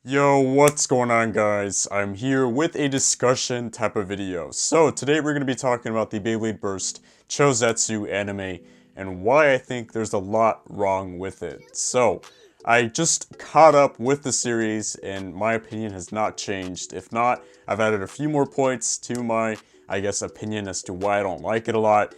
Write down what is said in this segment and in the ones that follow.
Yo, what's going on, guys? I'm here with a discussion type of video. So today we're going to be talking about the Beyblade Burst Chozetsu anime and why I think there's a lot wrong with it. So I just caught up with the series and my opinion has not changed. If not, I've added a few more points to my, opinion as to why I don't like it a lot.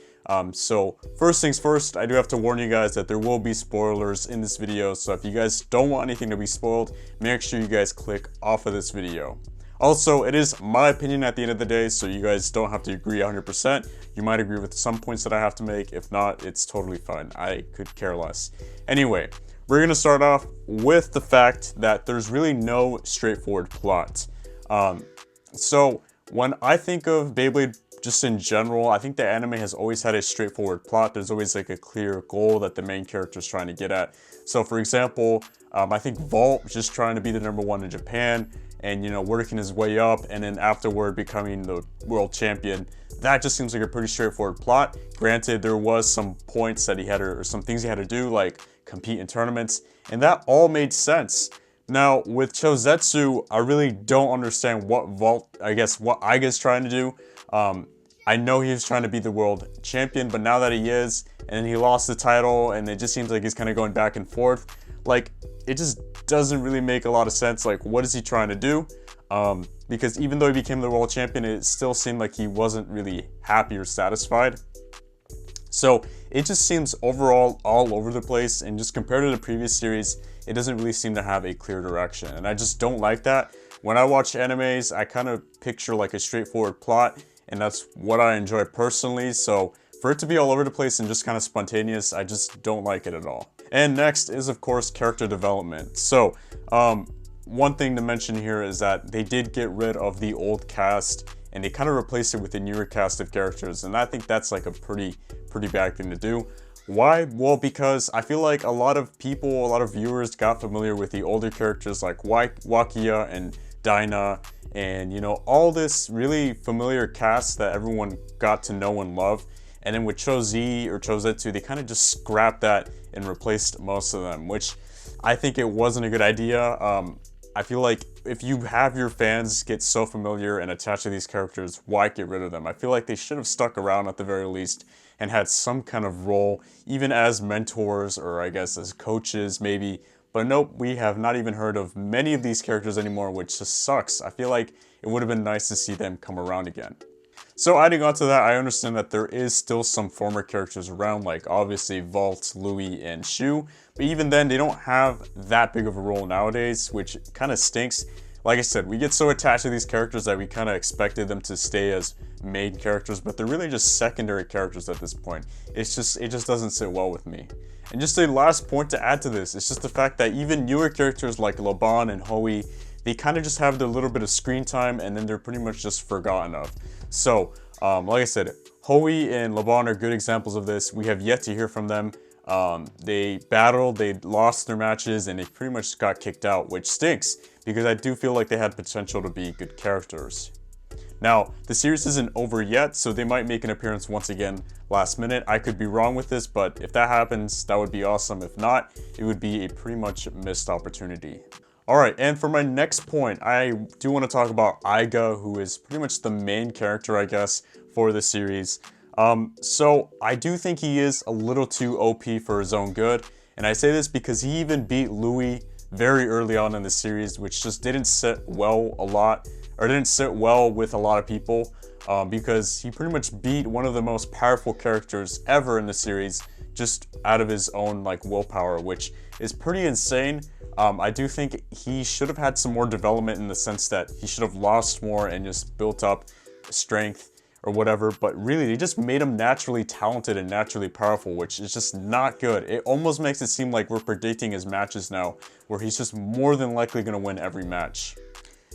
So first things first, I do have to warn you guys that there will be spoilers in this video, so if you guys don't want anything to be spoiled, make sure you guys click off of this video. Also, it is my opinion at the end of the day, so you guys don't have to agree 100%. You might agree with some points that I have to make. If not, it's totally fine. I could care less. Anyway, we're going to start off with the fact that there's really no straightforward plot. So when I think of Beyblade just in general, I think the anime has always had a straightforward plot. There's always like a clear goal that the main character is trying to get at. So for example, I think Vault was just trying to be the #1 in Japan and, you know, working his way up and then afterward becoming the world champion. That just seems like a pretty straightforward plot. Granted, there was some points that he had or some things he had to do, like compete in tournaments, and that all made sense. Now with Chozetsu, I really don't understand what what Aiga's trying to do. I know he was trying to be the world champion, but now that he is, and he lost the title, and it just seems like he's kind of going back and forth, like, it just doesn't really make a lot of sense. Like, what is he trying to do? Because even though he became the world champion, it still seemed like he wasn't really happy or satisfied. So it just seems overall all over the place, and just compared to the previous series, it doesn't really seem to have a clear direction, and I just don't like that. When I watch animes, I kind of picture like a straightforward plot, and that's what I enjoy personally. So for it to be all over the place and just kind of spontaneous, I just don't like it at all. And next is, of course, character development. So one thing to mention here is that they did get rid of the old cast and they kind of replaced it with a newer cast of characters, and I think that's like a pretty bad thing to do. Why? Well, because I feel like a lot of people, a lot of viewers got familiar with the older characters like Wakia and Dinah, and, you know, all this really familiar cast that everyone got to know and love. And then with Chozetsu, they kind of just scrapped that and replaced most of them, which I think it wasn't a good idea. I feel like if you have your fans get so familiar and attached to these characters, why get rid of them? I feel like they should have stuck around at the very least and had some kind of role, even as mentors or I guess as coaches maybe. But nope, we have not even heard of many of these characters anymore, which just sucks. I feel like it would have been nice to see them come around again. So adding on to that, I understand that there is still some former characters around, like obviously Vault, Louis, and Shu, but even then they don't have that big of a role nowadays, which kind of stinks. Like I said, we get so attached to these characters that we kind of expected them to stay as main characters, but they're really just secondary characters at this point. It just doesn't sit well with me. And just a last point to add to this, it's just the fact that even newer characters like Laban and Hoey, they kind of just have their little bit of screen time and then they're pretty much just forgotten of. So, like I said, Hoey and Laban are good examples of this. We have yet to hear from them. They battled, they lost their matches, and they pretty much got kicked out, which stinks because I do feel like they had potential to be good characters. Now, the series isn't over yet, so they might make an appearance once again last minute. I could be wrong with this, but if that happens, that would be awesome. If not, it would be a pretty much missed opportunity. Alright, and for my next point, I do want to talk about Aiga, who is pretty much the main character, I guess, for the series. So I do think he is a little too OP for his own good, and I say this because he even beat Louis very early on in the series, which just didn't sit well with a lot of people, because he pretty much beat one of the most powerful characters ever in the series just out of his own like willpower, which is pretty insane. I do think he should have had some more development in the sense that he should have lost more and just built up strength or whatever, but really they just made him naturally talented and naturally powerful, which is just not good. It almost makes it seem like we're predicting his matches now, where he's just more than likely going to win every match.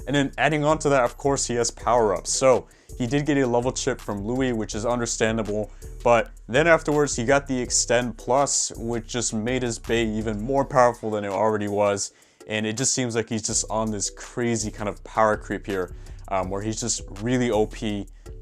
And then adding on to that, of course, he has power-ups. So he did get a level chip from Louis, which is understandable, but then afterwards he got the Extend Plus, which just made his Bey even more powerful than it already was, and it just seems like he's just on this crazy kind of power creep here, where he's just really OP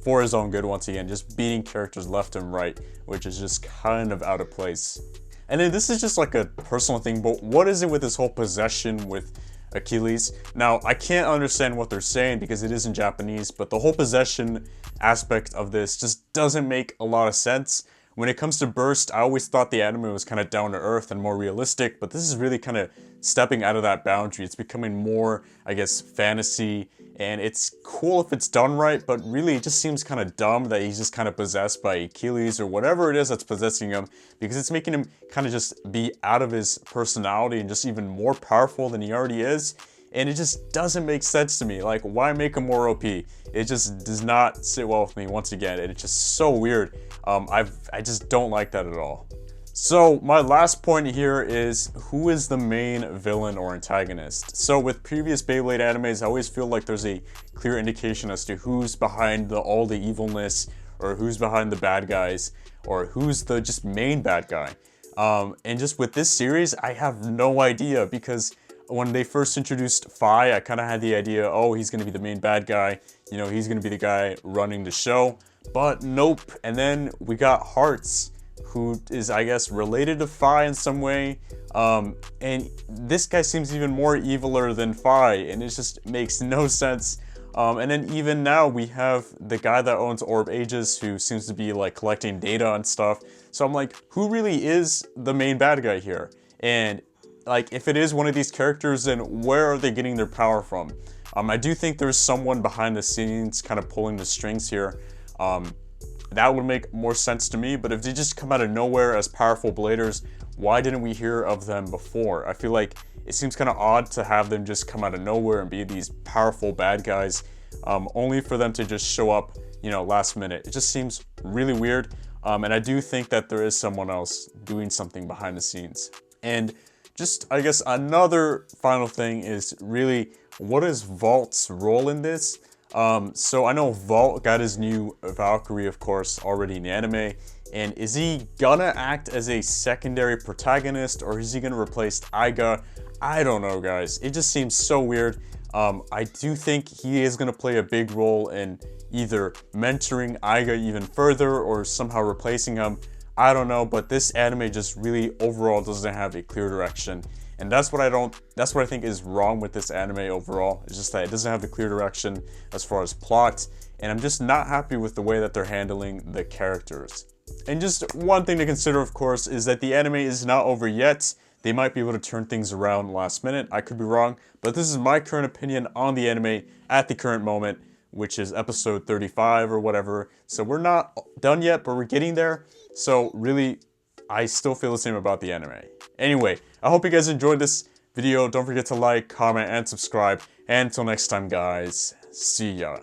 for his own good once again, just beating characters left and right, which is just kind of out of place. And then this is just like a personal thing, but what is it with this whole possession with Achilles. Now, I can't understand what they're saying because it is in Japanese, but the whole possession aspect of this just doesn't make a lot of sense. When it comes to Burst, I always thought the anime was kind of down to earth and more realistic, but this is really kind of stepping out of that boundary. It's becoming more, I guess, fantasy, and it's cool if it's done right, but really it just seems kind of dumb that he's just kind of possessed by Achilles or whatever it is that's possessing him, because it's making him kind of just be out of his personality and just even more powerful than he already is. And it just doesn't make sense to me. Like, why make him more OP? It just does not sit well with me once again, and it's just so weird. I just don't like that at all. So my last point here is, who is the main villain or antagonist? So with previous Beyblade animes, I always feel like there's a clear indication as to who's behind all the evilness, or who's behind the bad guys, or who's the just main bad guy. And just with this series, I have no idea, because when they first introduced Phi, I kind of had the idea, oh, he's going to be the main bad guy. You know, he's going to be the guy running the show. But nope. And then we got Hearts, who is, I guess, related to Phi in some way. And this guy seems even more eviler than Phi, and it just makes no sense. And then even now we have the guy that owns Orb Aegis, who seems to be like collecting data and stuff. So I'm like, who really is the main bad guy here? And like, if it is one of these characters, then where are they getting their power from? I do think there's someone behind the scenes kind of pulling the strings here. That would make more sense to me, but if they just come out of nowhere as powerful bladers, why didn't we hear of them before? I feel like it seems kind of odd to have them just come out of nowhere and be these powerful bad guys, only for them to just show up, you know, last minute. It just seems really weird, and I do think that there is someone else doing something behind the scenes. And just, I guess, another final thing is really, what is Vault's role in this? So I know Vault got his new Valkyrie, of course, already in the anime, and is he gonna act as a secondary protagonist, or is he gonna replace Aiga? I don't know, guys. It just seems so weird. I do think he is gonna play a big role in either mentoring Aiga even further or somehow replacing him. I don't know, but this anime just really overall doesn't have a clear direction. And that's what I think is wrong with this anime overall. It's just that it doesn't have a clear direction as far as plot, and I'm just not happy with the way that they're handling the characters. And just one thing to consider, of course, is that the anime is not over yet. They might be able to turn things around last minute. I could be wrong, but this is my current opinion on the anime at the current moment, which is episode 35 or whatever. So we're not done yet, but we're getting there. So really, I still feel the same about the anime. Anyway, I hope you guys enjoyed this video. Don't forget to like, comment, and subscribe. And until next time, guys, see ya.